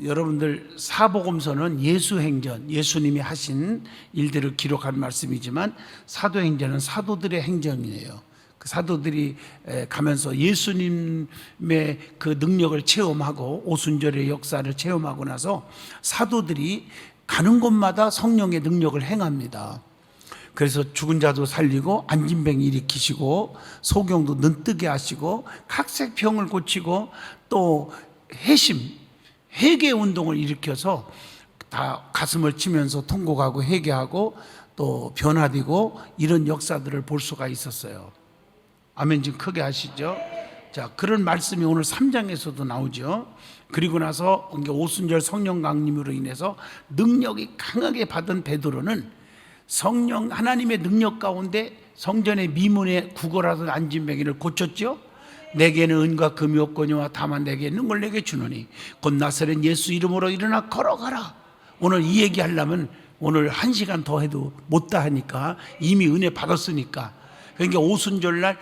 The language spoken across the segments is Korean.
여러분들 사복음서는 예수행전, 예수님이 하신 일들을 기록한 말씀이지만 사도행전은 사도들의 행전이에요. 그 사도들이 가면서 예수님의 그 능력을 체험하고 오순절의 역사를 체험하고 나서 사도들이 가는 곳마다 성령의 능력을 행합니다. 그래서 죽은 자도 살리고 안진병 일으키시고 소경도 눈뜨게 하시고 각색 병을 고치고 또 회개 운동을 일으켜서 다 가슴을 치면서 통곡하고 회개하고 또 변화되고 이런 역사들을 볼 수가 있었어요. 아멘. 좀 크게 하시죠. 자, 그런 말씀이 오늘 3장에서도 나오죠. 그리고 나서 오순절 성령 강림으로 인해서 능력이 강하게 받은 베드로는 성령 하나님의 능력 가운데 성전의 미문에 구걸하던 안진뱅이를 고쳤죠. 내게는 은과 금이 없거니와 다만 내게 있는 걸 내게 주노니 곧 나사렛 예수 이름으로 일어나 걸어가라. 오늘 이 얘기 하려면 오늘 1시간 더 해도 못다 하니까 이미 은혜 받았으니까. 그러니까 오순절날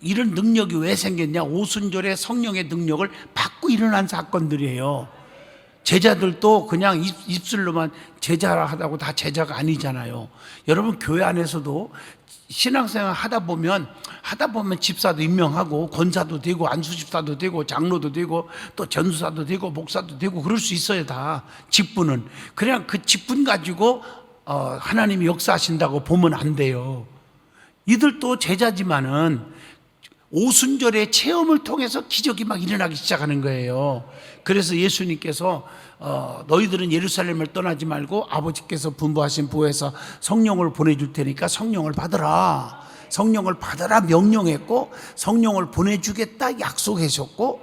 이런 능력이 왜 생겼냐? 오순절에 성령의 능력을 받고 일어난 사건들이에요. 제자들도 그냥 입술로만 제자라 하다고 다 제자가 아니잖아요. 여러분 교회 안에서도 신앙생활 하다 보면 집사도 임명하고 권사도 되고 안수집사도 되고 장로도 되고 또 전수사도 되고 목사도 되고 그럴 수 있어요. 다 직분은. 그냥 그 직분 가지고 하나님이 역사하신다고 보면 안 돼요. 이들도 제자지만은 오순절의 체험을 통해서 기적이 막 일어나기 시작하는 거예요. 그래서 예수님께서 너희들은 예루살렘을 떠나지 말고 아버지께서 분부하신 부에서 성령을 보내줄 테니까 성령을 받으라. 성령을 받으라 명령했고 성령을 보내주겠다 약속하셨고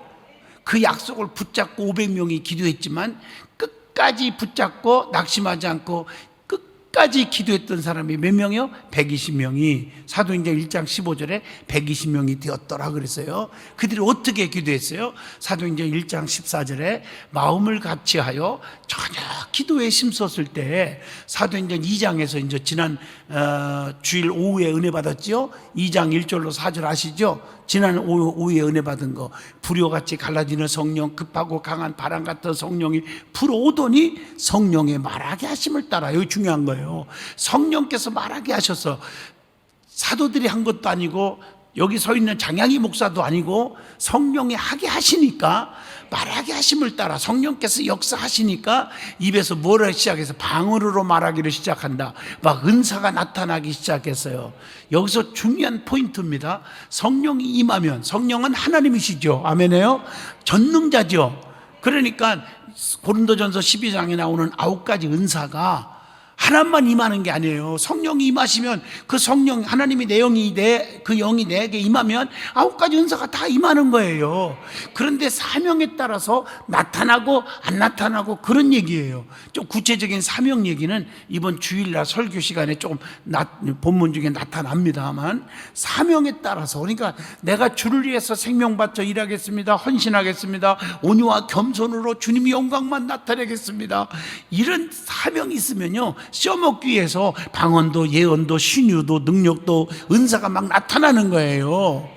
그 약속을 붙잡고 500명이 기도했지만 끝까지 붙잡고 낙심하지 않고 끝까지 기도했던 사람이 몇 명이요? 120명이 사도행전 1장 15절에 120명이 되었더라 그랬어요. 그들이 어떻게 기도했어요? 사도행전 1장 14절에 마음을 같이하여 저녁 기도에 힘썼을 때 사도행전 2장에서 이제 지난 주일 오후에 은혜 받았죠. 2장 1절로 4절 아시죠? 지난 오후에 은혜 받은 거 불효같이 갈라지는 성령 급하고 강한 바람 같은 성령이 불어오더니 성령의 말하게 하심을 따라. 여기 중요한 거예요. 성령께서 말하게 하셔서 사도들이 한 것도 아니고 여기 서 있는 장양이 목사도 아니고 성령이 하게 하시니까 말하게 하심을 따라 성령께서 역사하시니까 입에서 뭐를 시작해서 방언으로 말하기를 시작한다. 막 은사가 나타나기 시작했어요. 여기서 중요한 포인트입니다. 성령이 임하면 성령은 하나님이시죠. 아멘해요. 전능자죠. 그러니까 고린도전서 12장에 나오는 9가지 은사가 하나만 임하는 게 아니에요. 성령이 임하시면 그 성령 하나님이 내 영이 그 영이 내게 임하면 9가지 은사가 다 임하는 거예요. 그런데 사명에 따라서 나타나고 안 나타나고 그런 얘기예요. 좀 구체적인 사명 얘기는 이번 주일날 설교 시간에 조금 본문 중에 나타납니다만 사명에 따라서 그러니까 내가 주를 위해서 생명 바쳐 일하겠습니다. 헌신하겠습니다. 온유와 겸손으로 주님의 영광만 나타내겠습니다. 이런 사명이 있으면요. 쪄먹기 위해서 방언도 예언도 신유도 능력도 은사가 막 나타나는 거예요.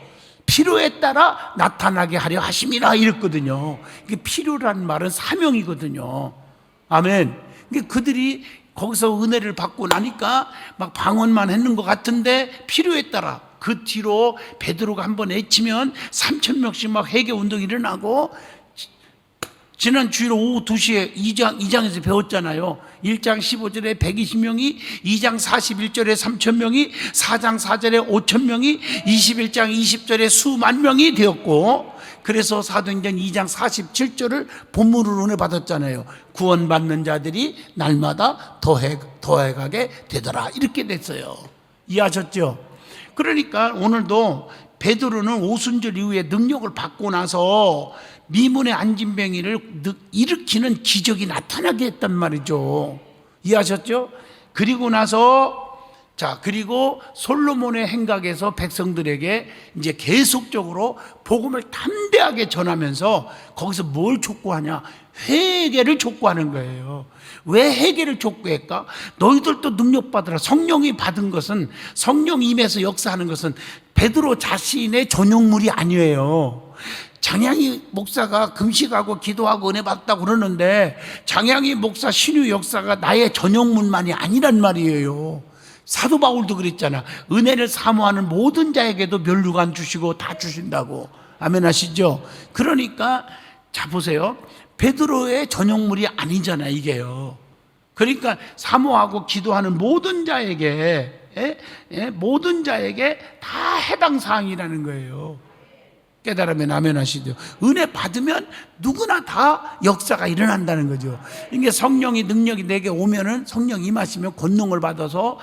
필요에 따라 나타나게 하려 하심이라 이랬거든요. 이게 필요란 말은 사명이거든요. 아멘. 그들이 거기서 은혜를 받고 나니까 막 방언만 했는 것 같은데 필요에 따라 그 뒤로 베드로가 한번 외치면 3,000명씩 막 회개 운동이 일어나고 지난 주일 오후 2시에 2장에서 배웠잖아요. 1장 15절에 120명이, 2장 41절에 3,000명이, 4장 4절에 5,000명이, 21장 20절에 수만 명이 되었고, 그래서 사도행전 2장 47절을 본문으로 은혜 받았잖아요. 구원받는 자들이 날마다 더해가게 되더라. 이렇게 됐어요. 이해하셨죠? 그러니까 오늘도 베드로는 오순절 이후에 능력을 받고 나서 미문의 안진뱅이를 일으키는 기적이 나타나게 했단 말이죠. 이해하셨죠? 그리고 나서 그리고 솔로몬의 행각에서 백성들에게 이제 계속적으로 복음을 담대하게 전하면서 거기서 뭘 촉구하냐? 회개를 촉구하는 거예요. 왜 회개를 촉구할까? 너희들도 능력 받으라. 성령이 받은 것은 성령 임해서 역사하는 것은 베드로 자신의 전용물이 아니에요. 장향이 목사가 금식하고 기도하고 은혜 받았다고 그러는데 장향이 목사 신유 역사가 나의 전용문만이 아니란 말이에요. 사도 바울도 그랬잖아. 은혜를 사모하는 모든 자에게도 면류관 주시고 다 주신다고. 아멘 하시죠? 그러니까 자 보세요. 베드로의 전용물이 아니잖아 이게요. 그러니까 사모하고 기도하는 모든 자에게 모든 자에게 다 해당 사항이라는 거예요. 깨달으면 아멘 하시죠. 은혜 받으면 누구나 다 역사가 일어난다는 거죠. 이게 성령이 능력이 내게 오면은 성령 임하시면 권능을 받아서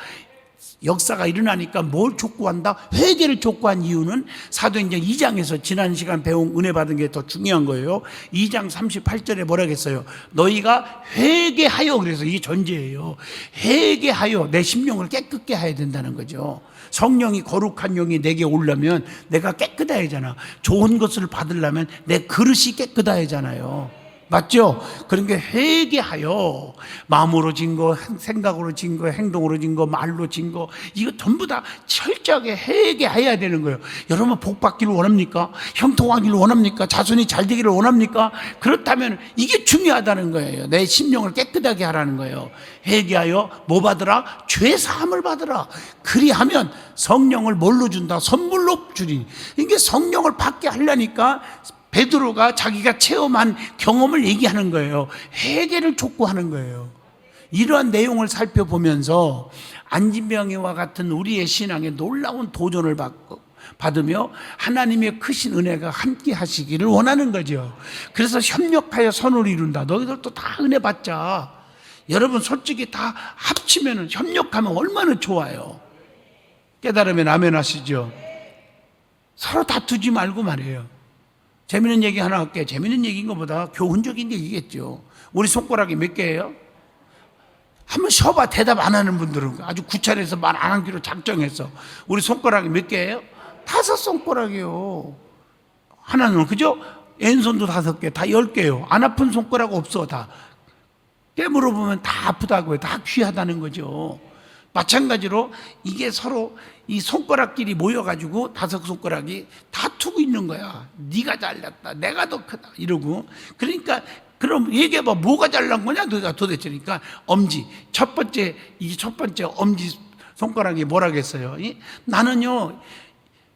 역사가 일어나니까 뭘 촉구한다? 회개를 촉구한 이유는 사도행전 2장에서 지난 시간 배운 은혜 받은 게 더 중요한 거예요. 2장 38절에 뭐라 했어요? 너희가 회개하여, 그래서 이게 전제예요. 회개하여 내 심령을 깨끗게 해야 된다는 거죠. 성령이 거룩한 영이 내게 오려면 내가 깨끗해야잖아. 좋은 것을 받으려면 내 그릇이 깨끗해야잖아요. 맞죠? 그러니까 회개하여 마음으로 진 거, 생각으로 진 거, 행동으로 진 거, 말로 진 거, 이거 전부 다 철저하게 회개해야 되는 거예요. 여러분 복 받기를 원합니까? 형통하기를 원합니까? 자손이 잘 되기를 원합니까? 그렇다면 이게 중요하다는 거예요. 내 심령을 깨끗하게 하라는 거예요. 회개하여 뭐 받으라? 죄 사함을 받으라. 그리하면 성령을 뭘로 준다? 선물로 주리. 이게 성령을 받게 하려니까 베드로가 자기가 체험한 경험을 얘기하는 거예요. 회개를 촉구하는 거예요. 이러한 내용을 살펴보면서 안진병이와 같은 우리의 신앙에 놀라운 도전을 받으며 하나님의 크신 은혜가 함께 하시기를 원하는 거죠. 그래서 협력하여 선을 이룬다. 너희들도 다 은혜 받자. 여러분 솔직히 다 합치면 협력하면 얼마나 좋아요. 깨달으면 아멘 하시죠. 서로 다투지 말고 말이에요. 재밌는 얘기 하나 할게요. 재밌는 얘기인 것보다 교훈적인 얘기겠죠. 우리 손가락이 몇 개예요? 한번 쉬어봐. 대답 안 하는 분들은 아주 구차해서 말 안 하기로 작정해서. 우리 손가락이 몇 개예요? 5 손가락이요. 하나는 그죠? 왼손도 5개, 다 10개요. 안 아픈 손가락 없어. 다 깨물어 보면 다 아프다고요. 다 귀하다는 거죠. 마찬가지로 이게 서로 이 손가락끼리 모여가지고 5 손가락이 다투고 있는 거야. 네가 잘났다, 내가 더 크다 이러고. 그러니까 그럼 얘기해봐. 뭐가 잘난 거냐 너희가 도대체. 그러니까 엄지 첫 번째 엄지 손가락이 뭐라겠어요? 나는요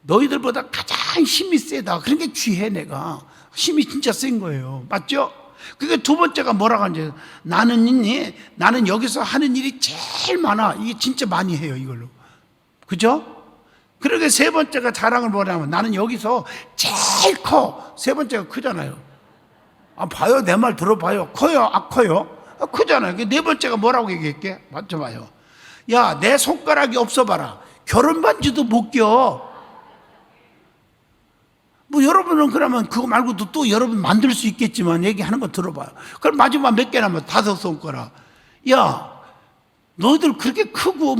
너희들보다 가장 힘이 세다. 그러니까 귀해. 내가 힘이 진짜 센 거예요. 맞죠? 그게 두 번째가 뭐라고 하는지, 나는 여기서 하는 일이 제일 많아. 이게 진짜 많이 해요 이걸로. 그죠? 그러게 세 번째가 자랑을 뭐냐면 나는 여기서 제일 커. 세 번째가 크잖아요. 아 봐요. 내 말 들어봐요. 커요? 아 커요? 아, 크잖아요. 네 번째가 뭐라고 얘기할게? 맞춰봐요. 야, 내 손가락이 없어봐라. 결혼 반지도 못 껴. 뭐 여러분은 그러면 그거 말고도 또 여러분 만들 수 있겠지만 얘기하는 거 들어봐요. 그럼 마지막 몇 개 남았어? 5 손가락. 야, 너희들 그렇게 크고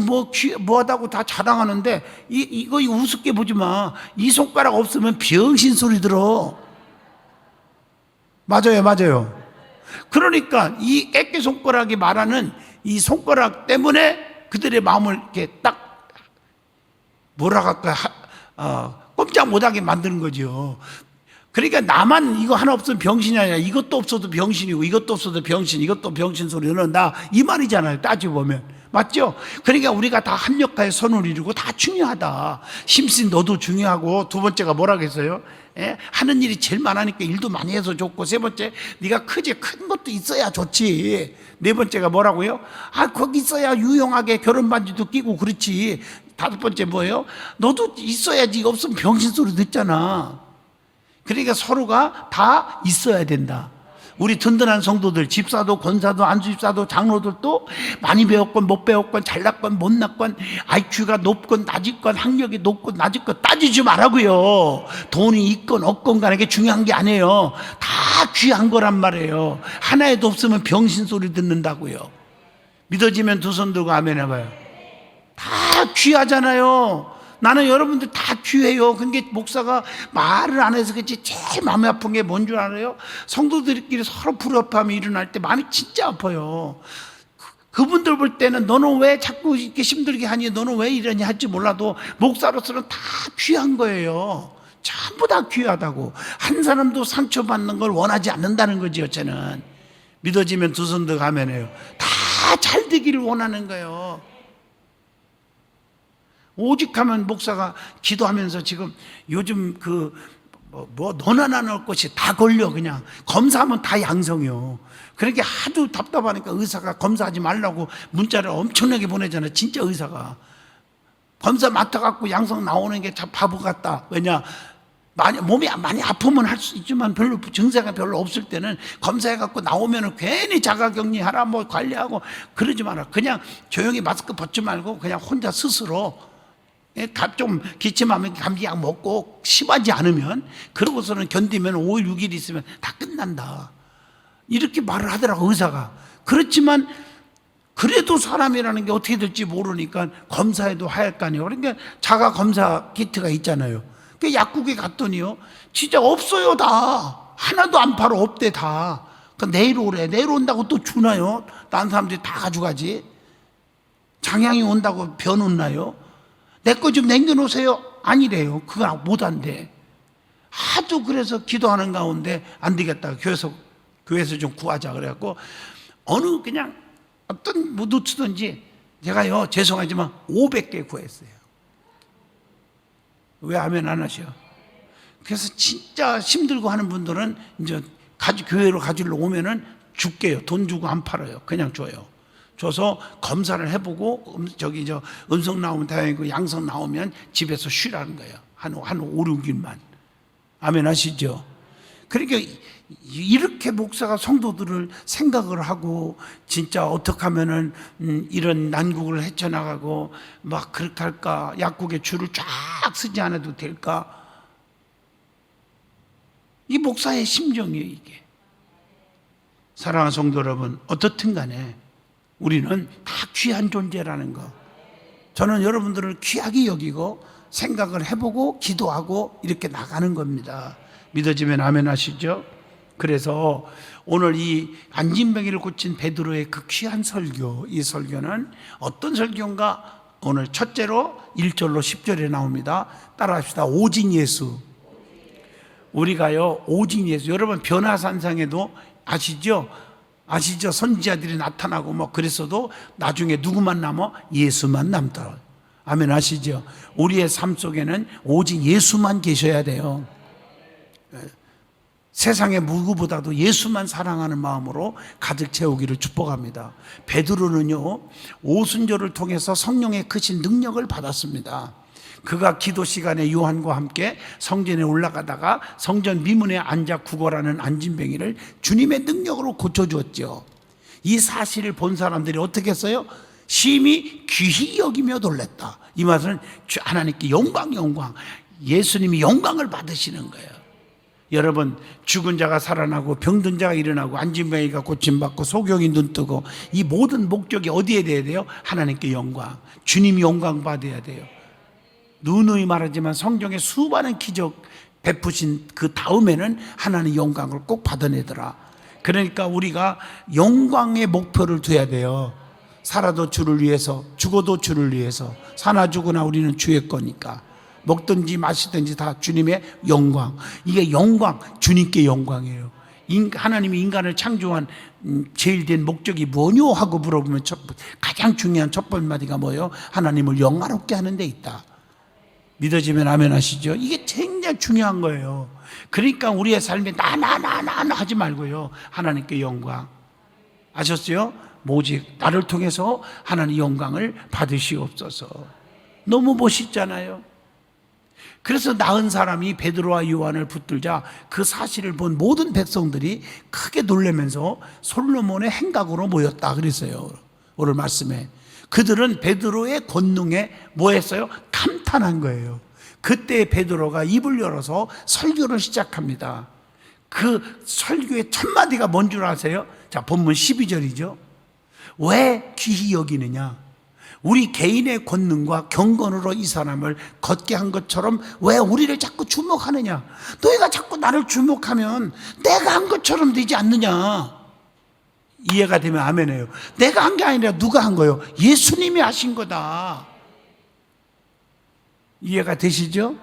뭐하다고 다 자랑하는데 이거 우습게 보지 마. 이 손가락 없으면 병신 소리 들어. 맞아요. 그러니까 이 깨깨 손가락이 말하는 이 손가락 때문에 그들의 마음을 이렇게 딱 뭐라 할까 꼼짝 못하게 만드는 거죠. 그러니까 나만 이거 하나 없으면 병신이 아니라 이것도 없어도 병신이고 이것도 없어도 병신, 이것도 병신 소리 듣는다 이 말이잖아요. 따져보면 맞죠? 그러니까 우리가 다 합력하여 선을 이루고 다 중요하다. 심신 너도 중요하고. 두 번째가 뭐라고 했어요? 하는 일이 제일 많으니까 일도 많이 해서 좋고. 세 번째 네가 크지, 큰 것도 있어야 좋지. 네 번째가 뭐라고요? 아 거기 있어야 유용하게 결혼 반지도 끼고 그렇지. 5번째 뭐예요? 너도 있어야지. 없으면 병신 소리 듣잖아. 그러니까 서로가 다 있어야 된다. 우리 든든한 성도들, 집사도 권사도 안수집사도 장로들도 많이 배웠건 못 배웠건 잘났건 못났건 IQ가 높건 낮건 학력이 높건 낮건 따지지 말라고요. 돈이 있건 없건 간에 그게 중요한 게 아니에요. 다 귀한 거란 말이에요. 하나에도 없으면 병신 소리 듣는다고요. 믿어지면 두 손 들고 아멘 해봐요. 다 귀하잖아요. 나는 여러분들 다 귀해요. 그러니까 목사가 말을 안 해서 그렇지 제일 마음이 아픈 게 뭔 줄 알아요? 성도들끼리 서로 불협화음이 일어날 때 마음이 진짜 아파요. 그분들 볼 때는 너는 왜 자꾸 이렇게 힘들게 하니, 너는 왜 이러니 할지 몰라도 목사로서는 다 귀한 거예요. 전부 다 귀하다고. 한 사람도 상처받는 걸 원하지 않는다는 거지요. 저는 믿어지면 두 손 더 가면해요. 다 잘 되기를 원하는 거예요. 오직 하면 목사가 기도하면서 지금 요즘 너나 나나 할 것이 다 걸려. 그냥 검사하면 다 양성이요. 그러니까 하도 답답하니까 의사가 검사하지 말라고 문자를 엄청나게 보내잖아요. 진짜 의사가 검사 맡아갖고 양성 나오는 게 참 바보 같다. 왜냐, 몸이 많이 아프면 할 수 있지만 별로 증세가 별로 없을 때는 검사해갖고 나오면은 괜히 자가격리하라 뭐 관리하고 그러지 마라. 그냥 조용히 마스크 벗지 말고 그냥 혼자 스스로 좀 기침하면 감기약 먹고 심하지 않으면, 그러고서는 견디면 5일 6일 있으면 다 끝난다. 이렇게 말을 하더라고 의사가. 그렇지만 그래도 사람이라는 게 어떻게 될지 모르니까 검사해도 할 거 아니에요. 그러니까 자가 검사 키트가 있잖아요. 그 약국에 갔더니요, 진짜 없어요. 다 하나도 안 팔아. 없대 다. 그러니까 내일 오래. 내일 온다고 또 주나요? 다른 사람들이 다 가져가지. 장양이 온다고 변했나요? 내 거 좀 남겨놓으세요. 아니래요. 그거 못 한대. 하도 그래서 기도하는 가운데 안 되겠다. 교회에서 좀 구하자. 그래갖고 그냥 어떤 노트든지 제가요, 죄송하지만 500개 구했어요. 왜 아멘 안 하셔? 그래서 진짜 힘들고 하는 분들은 이제 교회로 가지러 오면은 줄게요. 돈 주고 안 팔아요. 그냥 줘요. 줘서 검사를 해보고 음성 나오면 다행이고 양성 나오면 집에서 쉬라는 거예요. 한 5, 6일만. 아멘 하시죠? 그러니까 이렇게 목사가 성도들을 생각을 하고 진짜 어떻게 하면은 이런 난국을 헤쳐나가고 막 그렇게 할까, 약국에 줄을 쫙 서지 않아도 될까, 이 목사의 심정이에요. 이게. 사랑하는 성도 여러분, 어떻든 간에 우리는 다 귀한 존재라는 거, 저는 여러분들을 귀하게 여기고 생각을 해보고 기도하고 이렇게 나가는 겁니다. 믿어지면 아멘 하시죠? 그래서 오늘 이 안진뱅이를 고친 베드로의 그 귀한 설교, 이 설교는 어떤 설교인가? 오늘 첫째로 1절로 10절에 나옵니다. 따라합시다. 오직 예수. 우리가요, 오직 예수. 여러분 변화산상에도 아시죠? 선지자들이 나타나고 뭐 그랬어도 나중에 누구만 남아? 예수만 남더라고요. 아멘 하시죠? 우리의 삶 속에는 오직 예수만 계셔야 돼요. 세상의 누구보다도 예수만 사랑하는 마음으로 가득 채우기를 축복합니다. 베드로는요, 오순절을 통해서 성령의 크신 능력을 받았습니다. 그가 기도 시간에 요한과 함께 성전에 올라가다가 성전 미문에 앉아 구걸하는 안진뱅이를 주님의 능력으로 고쳐주었죠. 이 사실을 본 사람들이 어떻게 했어요? 심히 귀히 여기며 놀랐다. 이 말은 하나님께 영광, 예수님이 영광을 받으시는 거예요. 여러분, 죽은 자가 살아나고 병든 자가 일어나고 안진뱅이가 고침받고 소경이 눈뜨고, 이 모든 목적이 어디에 돼야 돼요? 하나님께 영광, 주님이 영광 받아야 돼요. 누누이 말하지만 성경에 수많은 기적 베푸신 그 다음에는 하나님 영광을 꼭 받아내더라. 그러니까 우리가 영광의 목표를 둬야 돼요. 살아도 주를 위해서, 죽어도 주를 위해서. 사나 죽으나 우리는 주의 거니까. 먹든지 마시든지 다 주님의 영광. 이게 영광, 주님께 영광이에요. 하나님이 인간을 창조한 제일 된 목적이 뭐뇨 하고 물어보면 가장 중요한 첫 번째 마디가 뭐예요? 하나님을 영화롭게 하는 데 있다. 믿어지면 아멘 하시죠? 이게 굉장히 중요한 거예요. 그러니까 우리의 삶에 나 하지 말고요, 하나님께 영광. 아셨어요? 오직 나를 통해서 하나님 영광을 받으시옵소서. 너무 멋있잖아요. 그래서 나은 사람이 베드로와 요한을 붙들자 그 사실을 본 모든 백성들이 크게 놀라면서 솔로몬의 행각으로 모였다 그랬어요. 오늘 말씀에 그들은 베드로의 권능에 뭐 했어요? 감탄한 거예요. 그때 베드로가 입을 열어서 설교를 시작합니다. 그 설교의 첫 마디가 뭔 줄 아세요? 자, 본문 12절이죠. 왜 귀히 여기느냐? 우리 개인의 권능과 경건으로 이 사람을 걷게 한 것처럼 왜 우리를 자꾸 주목하느냐? 너희가 자꾸 나를 주목하면 내가 한 것처럼 되지 않느냐? 이해가 되면 아멘해요. 내가 한 게 아니라 누가 한 거예요? 예수님이 하신 거다. 이해가 되시죠?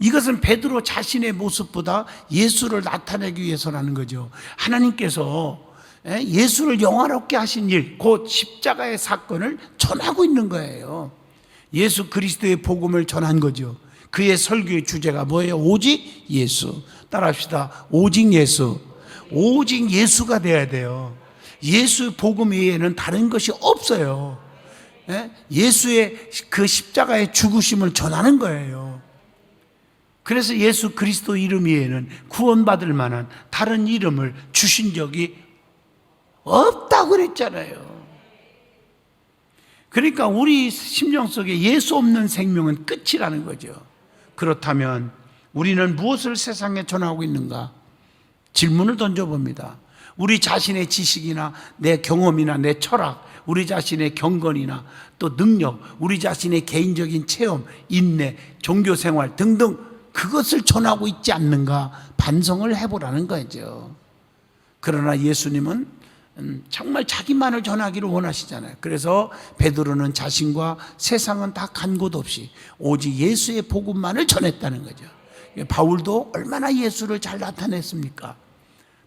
이것은 베드로 자신의 모습보다 예수를 나타내기 위해서라는 거죠. 하나님께서 예수를 영화롭게 하신 일, 곧 십자가의 사건을 전하고 있는 거예요. 예수 그리스도의 복음을 전한 거죠. 그의 설교의 주제가 뭐예요? 오직 예수. 따라합시다. 오직 예수. 오직 예수가 돼야 돼요. 예수 복음 외에는 다른 것이 없어요. 예수의 그 십자가의 죽으심을 전하는 거예요. 그래서 예수 그리스도 이름 외에는 구원받을 만한 다른 이름을 주신 적이 없다고 그랬잖아요. 그러니까 우리 심령 속에 예수 없는 생명은 끝이라는 거죠. 그렇다면 우리는 무엇을 세상에 전하고 있는가? 질문을 던져봅니다. 우리 자신의 지식이나 내 경험이나 내 철학, 우리 자신의 경건이나 또 능력, 우리 자신의 개인적인 체험, 인내, 종교생활 등등 그것을 전하고 있지 않는가 반성을 해보라는 거죠. 그러나 예수님은 정말 자기만을 전하기를 원하시잖아요. 그래서 베드로는 자신과 세상은 다 간 곳 없이 오직 예수의 복음만을 전했다는 거죠. 바울도 얼마나 예수를 잘 나타냈습니까?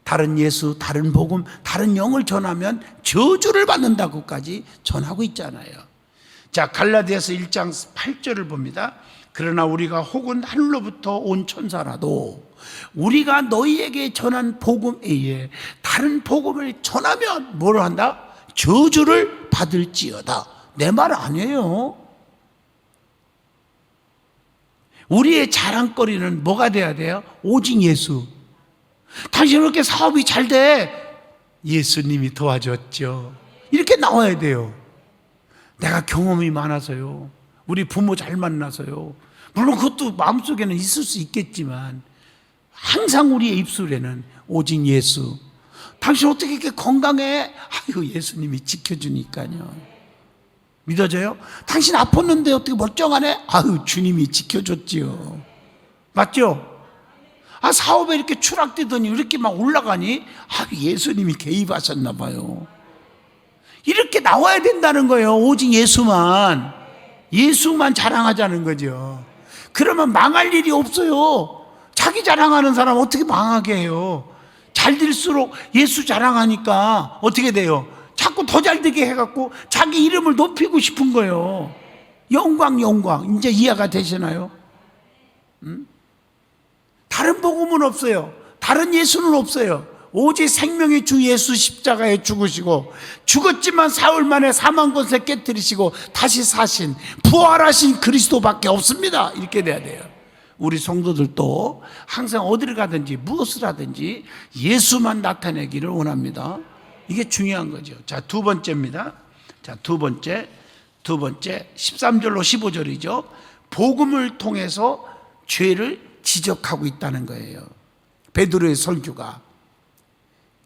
다른 예수, 다른 복음, 다른 영을 전하면 저주를 받는다고까지 전하고 있잖아요. 자, 갈라디아서 1장 8절을 봅니다. 그러나 우리가 혹은 하늘로부터 온 천사라도 우리가 너희에게 전한 복음 외에 다른 복음을 전하면 뭐를 한다? 저주를 받을지어다. 내 말 아니에요. 우리의 자랑거리는 뭐가 돼야 돼요? 오직 예수. 당신 그렇게 사업이 잘 돼. 예수님이 도와줬죠. 이렇게 나와야 돼요. 내가 경험이 많아서요. 우리 부모 잘 만나서요. 물론 그것도 마음속에는 있을 수 있겠지만 항상 우리의 입술에는 오직 예수. 당신 어떻게 이렇게 건강해? 아이고 예수님이 지켜주니까요. 믿어져요? 당신 아팠는데 어떻게 멀쩡하네? 아유 주님이 지켜줬지요. 맞죠? 아 사업에 이렇게 추락되더니 이렇게 막 올라가니? 아 예수님이 개입하셨나 봐요. 이렇게 나와야 된다는 거예요. 오직 예수만 자랑하자는 거죠. 그러면 망할 일이 없어요. 자기 자랑하는 사람 어떻게 망하게 해요? 잘 될수록 예수 자랑하니까 어떻게 돼요? 자꾸 더 잘 되게 해갖고 자기 이름을 높이고 싶은 거예요. 영광. 이제 이해가 되시나요? 다른 복음은 없어요. 다른 예수는 없어요. 오직 생명의 주 예수 십자가에 죽으시고 죽었지만 사흘 만에 사망 권세 깨뜨리시고 다시 사신 부활하신 그리스도밖에 없습니다. 이렇게 돼야 돼요. 우리 성도들도 항상 어디를 가든지 무엇을 하든지 예수만 나타내기를 원합니다. 이게 중요한 거죠. 자, 두 번째입니다. 자, 두 번째 13절로 15절이죠. 복음을 통해서 죄를 지적하고 있다는 거예요. 베드로의 설교가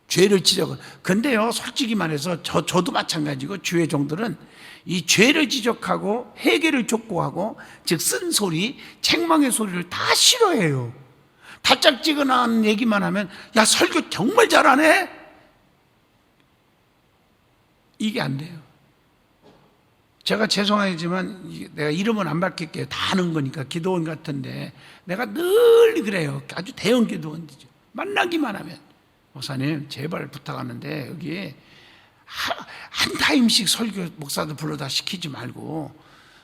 죄를 지적을. 근데요, 솔직히 말해서 저도 마찬가지고 주의 종들은 이 죄를 지적하고 회개를 촉구하고 즉 쓴소리, 책망의 소리를 다 싫어해요. 달짝지근한 얘기만 하면 야 설교 정말 잘하네. 이게 안 돼요. 제가 죄송하지만 내가 이름은 안 밝힐게요. 다 아는 거니까. 기도원 같은데 내가 늘 그래요. 아주 대형 기도원이죠. 만나기만 하면 목사님 제발 부탁하는데 여기 한 타임씩 설교 목사도 불러다 시키지 말고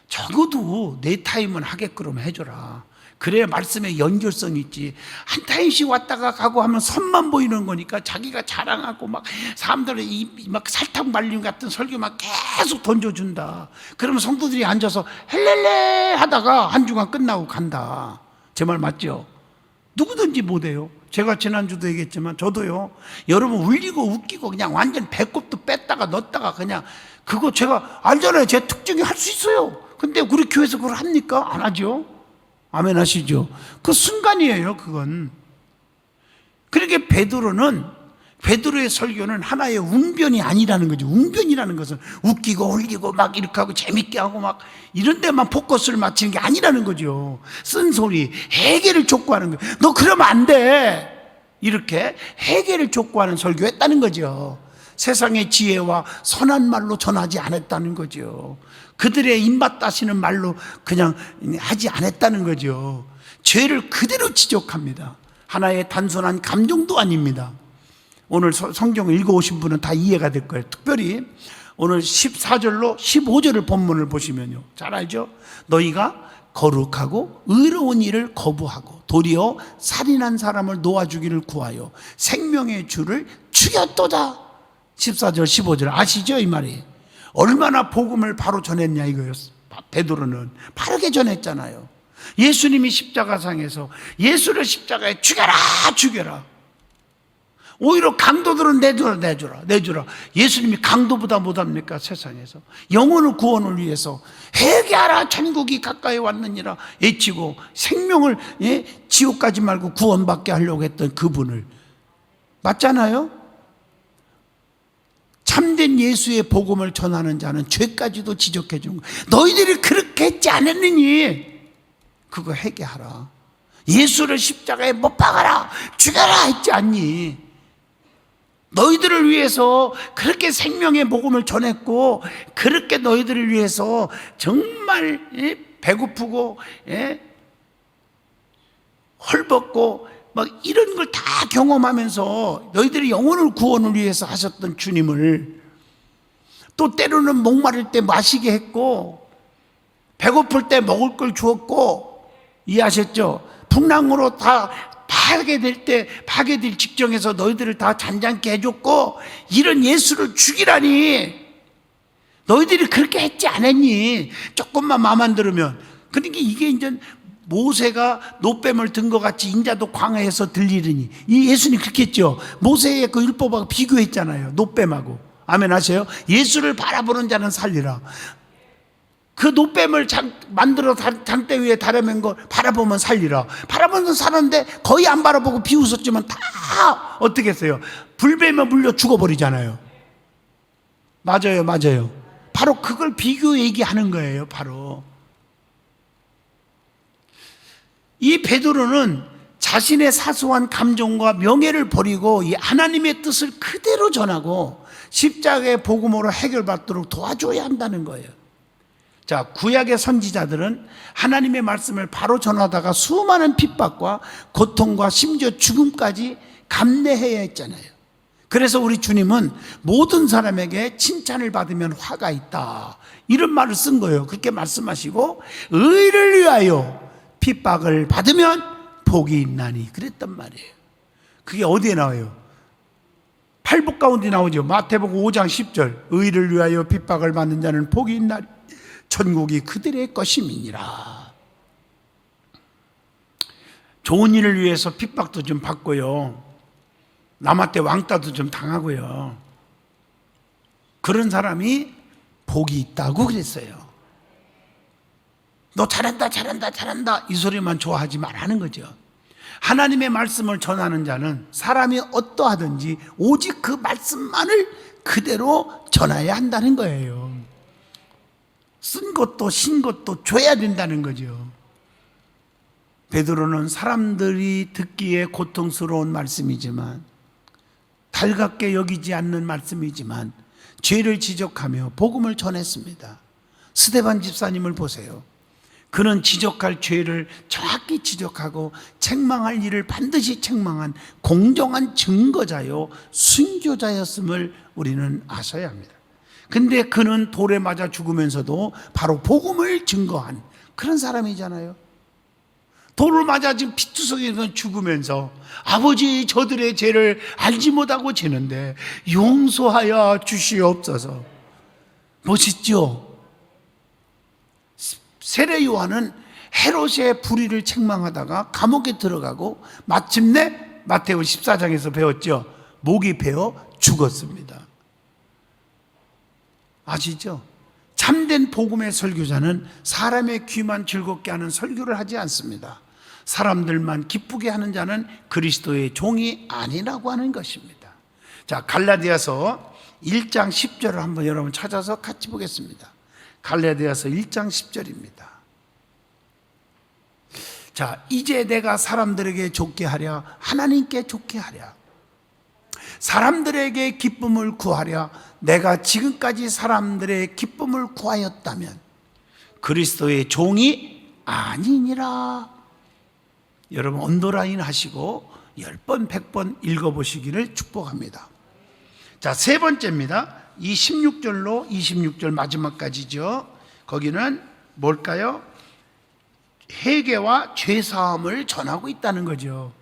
적어도 4타임은 하게끔 해줘라. 그래야 말씀에 연결성이 있지. 한 타임씩 왔다가 가고 하면 선만 보이는 거니까 자기가 자랑하고 막 사람들이 막 살탕 말림 같은 설교 막 계속 던져준다. 그러면 성도들이 앉아서 헬렐레 하다가 한 주간 끝나고 간다. 제 말 맞죠? 누구든지 못해요. 제가 지난주도 얘기했지만 저도요. 여러분 울리고 웃기고 그냥 완전 배꼽도 뺐다가 넣었다가 그냥 그거 제가 알잖아요. 제 특징이 할 수 있어요. 근데 우리 교회에서 그걸 합니까? 안 하죠. 아멘 하시죠. 그 순간이에요. 그건. 그러니까 베드로의 설교는 하나의 웅변이 아니라는 거죠. 웅변이라는 것은 웃기고 울리고 막 이렇게 하고 재밌게 하고 막 이런 데만 포커스를 맞추는 게 아니라는 거죠. 쓴소리, 해결을 촉구하는 거예요. 너 그러면 안 돼. 이렇게 해결을 촉구하는 설교했다는 거죠. 세상의 지혜와 선한 말로 전하지 않았다는 거죠. 그들의 입맛 따시는 말로 그냥 하지 않았다는 거죠. 죄를 그대로 지적합니다. 하나의 단순한 감정도 아닙니다. 오늘 성경을 읽어오신 분은 다 이해가 될 거예요. 특별히 오늘 14절로 15절을 본문을 보시면요, 잘 알죠? 너희가 거룩하고 의로운 일을 거부하고 도리어 살인한 사람을 놓아주기를 구하여 생명의 주를 죽였도다. 14절 15절 아시죠? 이 말이 얼마나 복음을 바로 전했냐 이거였어. 베드로는 바르게 전했잖아요. 예수님이 십자가상에서 예수를 십자가에 죽여라 죽여라. 오히려 강도들은 내주라. 예수님이 강도보다 못합니까? 세상에서 영혼의 구원을 위해서 회개하라 천국이 가까이 왔느니라 외치고 생명을 지옥 가지 말고 구원받게 하려고 했던 그분을, 맞잖아요. 참된 예수의 복음을 전하는 자는 죄까지도 지적해 주는 거예요. 너희들이 그렇게 했지 않았느니 그거 회개하라. 예수를 십자가에 못 박아라 죽여라 했지 않니? 너희들을 위해서 그렇게 생명의 복음을 전했고, 그렇게 너희들을 위해서 정말 배고프고 헐벗고 막 이런 걸 다 경험하면서 너희들이 영혼을 구원을 위해서 하셨던 주님을, 또 때로는 목마를 때 마시게 했고 배고플 때 먹을 걸 주었고, 이해하셨죠? 풍랑으로 다 파괴될 직정에서 너희들을 다 잔잔케 해줬고, 이런 예수를 죽이라니 너희들이 그렇게 했지 않았니? 조금만 마음 안 들으면. 그러니까 이게 이제 모세가 노뱀을 든 것 같이 인자도 광야에서 들리더니, 이 예수님 그렇게 했죠. 모세의 그 율법하고 비교했잖아요, 노뱀하고. 아멘 하세요? 예수를 바라보는 자는 살리라. 그 노뱀을 만들어 장대 위에 달아맨 거 바라보면 살리라. 바라보면 사는데 거의 안 바라보고 비웃었지만 다 어떻게 했어요? 불뱀에 물려 죽어버리잖아요. 맞아요. 바로 그걸 비교 얘기하는 거예요. 바로 이 베드로는 자신의 사소한 감정과 명예를 버리고 이 하나님의 뜻을 그대로 전하고 십자가의 복음으로 해결받도록 도와줘야 한다는 거예요. 자, 구약의 선지자들은 하나님의 말씀을 바로 전하다가 수많은 핍박과 고통과 심지어 죽음까지 감내해야 했잖아요. 그래서 우리 주님은 모든 사람에게 칭찬을 받으면 화가 있다, 이런 말을 쓴 거예요. 그렇게 말씀하시고 의를 위하여 핍박을 받으면 복이 있나니 그랬단 말이에요. 그게 어디에 나와요? 팔복 가운데 나오죠. 마태복음 5장 10절 의를 위하여 핍박을 받는 자는 복이 있나니 천국이 그들의 것임이니라. 좋은 일을 위해서 핍박도 좀 받고요, 남한테 왕따도 좀 당하고요, 그런 사람이 복이 있다고 그랬어요. 너 잘한다 이 소리만 좋아하지 말라는 거죠. 하나님의 말씀을 전하는 자는 사람이 어떠하든지 오직 그 말씀만을 그대로 전해야 한다는 거예요. 쓴 것도 신 것도 줘야 된다는 거죠. 베드로는 사람들이 듣기에 고통스러운 말씀이지만, 달갑게 여기지 않는 말씀이지만 죄를 지적하며 복음을 전했습니다. 스데반 집사님을 보세요. 그는 지적할 죄를 정확히 지적하고 책망할 일을 반드시 책망한 공정한 증거자요 순교자였음을 우리는 아셔야 합니다. 근데 그는 돌에 맞아 죽으면서도 바로 복음을 증거한 그런 사람이잖아요. 돌을 맞아 지금 피투성이에서 죽으면서 아버지 저들의 죄를 알지 못하고 지는데 용서하여 주시옵소서. 멋있죠? 세례 요한은 헤롯의 불의를 책망하다가 감옥에 들어가고 마침내 마태복음 14장에서 배웠죠. 목이 베어 죽었습니다. 아시죠? 참된 복음의 설교자는 사람의 귀만 즐겁게 하는 설교를 하지 않습니다. 사람들만 기쁘게 하는 자는 그리스도의 종이 아니라고 하는 것입니다. 자, 갈라디아서 1장 10절을 한번 여러분 찾아서 같이 보겠습니다. 갈라디아서 1장 10절입니다. 자, 이제 내가 사람들에게 좋게 하랴 하나님께 좋게 하랴 사람들에게 기쁨을 구하랴 내가 지금까지 사람들의 기쁨을 구하였다면 그리스도의 종이 아니니라. 여러분 언더라인 하시고 10번, 100번 읽어보시기를 축복합니다. 자, 세 번째입니다. 이 16절로 26절 마지막까지죠. 거기는 뭘까요? 회개와 죄사함을 전하고 있다는 거죠.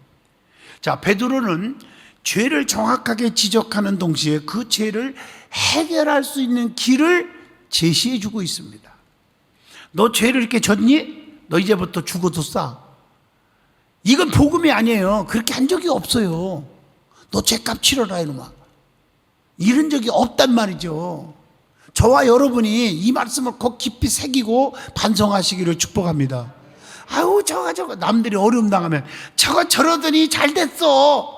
자, 베드로는 죄를 정확하게 지적하는 동시에 그 죄를 해결할 수 있는 길을 제시해 주고 있습니다. 너 죄를 이렇게 졌니? 너 이제부터 죽어도 싸. 이건 복음이 아니에요. 그렇게 한 적이 없어요. 너 죄값 치러라 이놈아. 이런 적이 없단 말이죠. 저와 여러분이 이 말씀을 꼭 깊이 새기고 반성하시기를 축복합니다. 아우 저거 남들이 어려움 당하면 저거 저러더니 잘 됐어.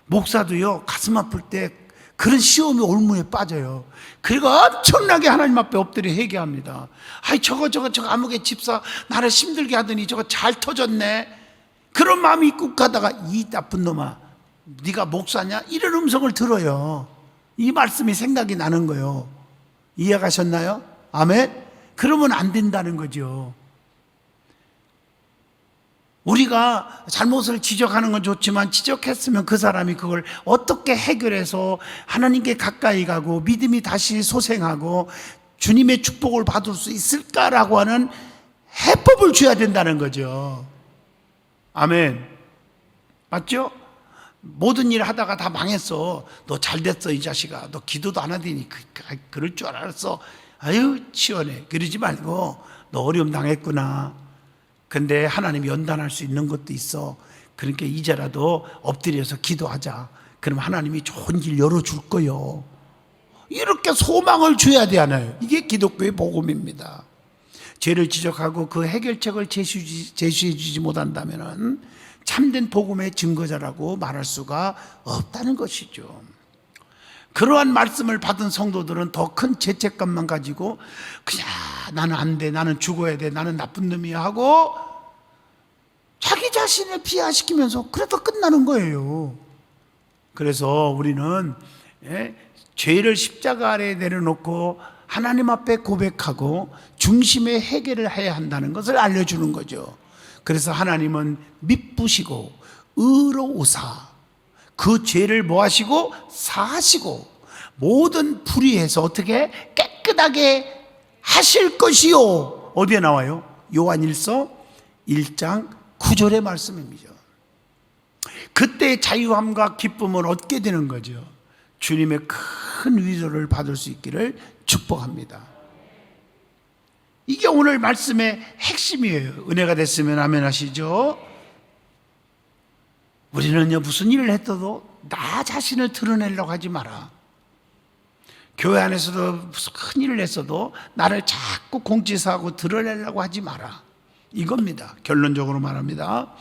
목사도요 가슴 아플 때 그런 시험의 올무에 빠져요. 그리고 엄청나게 하나님 앞에 엎드려 회개합니다. 아이 저거 아무개 집사 나를 힘들게 하더니 저거 잘 터졌네. 그런 마음이 꾹 가다가 이 나쁜 놈아 네가 목사냐? 이런 음성을 들어요. 이 말씀이 생각이 나는 거예요. 이해가셨나요? 아멘? 그러면 안 된다는 거죠. 우리가 잘못을 지적하는 건 좋지만 지적했으면 그 사람이 그걸 어떻게 해결해서 하나님께 가까이 가고 믿음이 다시 소생하고 주님의 축복을 받을 수 있을까라고 하는 해법을 줘야 된다는 거죠. 아멘. 맞죠? 모든 일 하다가 다 망했어. 너 잘됐어 이 자식아. 너 기도도 안 하더니 그럴 줄 알았어. 아유 치원해. 그러지 말고 너 어려움 당했구나. 근데 하나님이 연단할 수 있는 것도 있어. 그러니까 이제라도 엎드려서 기도하자. 그럼 하나님이 좋은 길 열어줄 거요. 이렇게 소망을 줘야 되잖아요. 이게 기독교의 복음입니다. 죄를 지적하고 그 해결책을 제시해 주지 못한다면 참된 복음의 증거자라고 말할 수가 없다는 것이죠. 그러한 말씀을 받은 성도들은 더 큰 죄책감만 가지고 그냥 나는 안 돼, 나는 죽어야 돼, 나는 나쁜 놈이야 하고 자기 자신을 비하시키면서 그래도 끝나는 거예요. 그래서 우리는 죄를 십자가 아래에 내려놓고 하나님 앞에 고백하고 중심의 해결을 해야 한다는 것을 알려주는 거죠. 그래서 하나님은 미쁘시고 의로우사 그 죄를 뭐 하시고 사하시고 모든 불의해서 어떻게 깨끗하게 하실 것이요. 어디에 나와요? 요한일서 1장 9절의 말씀입니다. 그때 자유함과 기쁨을 얻게 되는 거죠. 주님의 큰 위로를 받을 수 있기를 축복합니다. 이게 오늘 말씀의 핵심이에요. 은혜가 됐으면 아멘 하시죠. 우리는요 무슨 일을 했어도 나 자신을 드러내려고 하지 마라. 교회 안에서도 무슨 큰 일을 했어도 나를 자꾸 공지사하고 드러내려고 하지 마라. 이겁니다. 결론적으로 말합니다.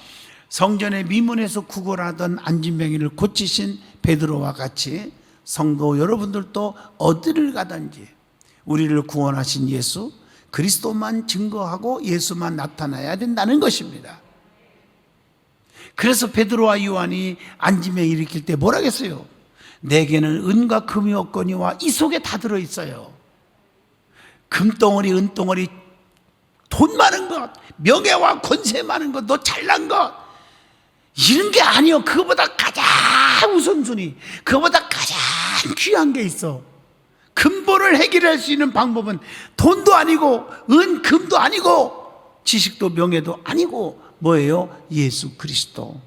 성전의 미문에서 구걸하던 안진뱅이를 고치신 베드로와 같이 성도 여러분들도 어디를 가든지 우리를 구원하신 예수 그리스도만 증거하고 예수만 나타나야 된다는 것입니다. 그래서 베드로와 요한이 안진뱅이 일으킬 때 뭐라 했어요? 내게는 은과 금이 없거니와 이 속에 다 들어있어요. 금덩어리 은덩어리 돈 많은 것 명예와 권세 많은 것 너 잘난 것 이런 게 아니요. 그거보다 가장 우선순위 그거보다 가장 귀한 게 있어. 근본을 해결할 수 있는 방법은 돈도 아니고 금도 아니고 지식도 명예도 아니고 뭐예요? 예수 그리스도.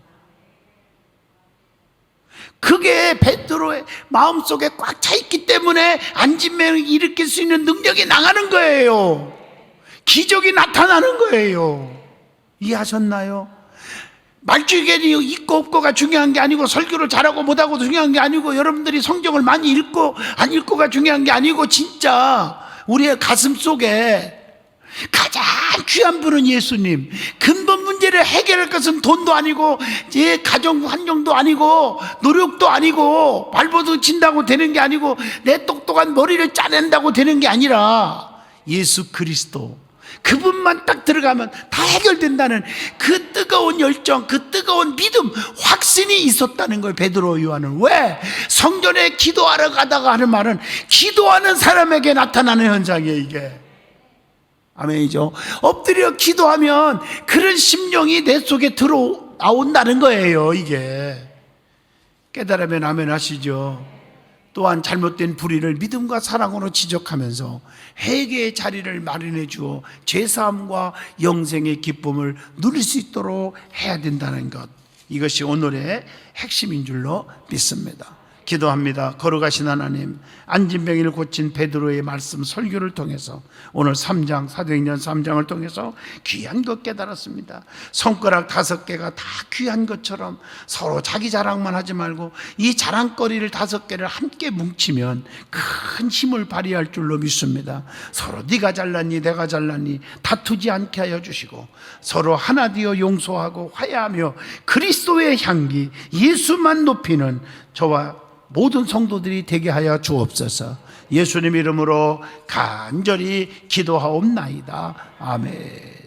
그게 베드로의 마음속에 꽉 차 있기 때문에 안진뱅이를 일으킬 수 있는 능력이 나가는 거예요. 기적이 나타나는 거예요. 이해하셨나요? 말주변이 있고 없고가 중요한 게 아니고 설교를 잘하고 못하고도 중요한 게 아니고 여러분들이 성경을 많이 읽고 안 읽고가 중요한 게 아니고 진짜 우리의 가슴 속에 가장 귀한 분은 예수님. 근본 문제를 해결할 것은 돈도 아니고 가정 환경도 아니고 노력도 아니고 발버둥 친다고 되는 게 아니고 내 똑똑한 머리를 짜낸다고 되는 게 아니라 예수 그리스도 그분만 딱 들어가면 다 해결된다는 그 뜨거운 열정, 그 뜨거운 믿음, 확신이 있었다는 거예요. 베드로 요한은. 왜? 성전에 기도하러 가다가 하는 말은 기도하는 사람에게 나타나는 현상이에요. 이게 아멘이죠. 엎드려 기도하면 그런 심령이 내 속에 나온다는 거예요. 이게 깨달으면 아멘 하시죠. 또한 잘못된 불의를 믿음과 사랑으로 지적하면서 회개의 자리를 마련해 주어 죄사함과 영생의 기쁨을 누릴 수 있도록 해야 된다는 것, 이것이 오늘의 핵심인 줄로 믿습니다. 기도합니다. 걸어가신 하나님, 안진병이를 고친 베드로의 말씀 설교를 통해서 오늘 3장, 사도행전 3장을 통해서 귀한 것 깨달았습니다. 손가락 5개가 다 귀한 것처럼 서로 자기 자랑만 하지 말고 이 자랑거리를 5개를 함께 뭉치면 큰 힘을 발휘할 줄로 믿습니다. 서로 네가 잘났니 내가 잘났니 다투지 않게 하여 주시고 서로 하나 되어 용서하고 화해하며 그리스도의 향기, 예수만 높이는 저와 모든 성도들이 되게 하여 주옵소서. 예수님 이름으로 간절히 기도하옵나이다. 아멘.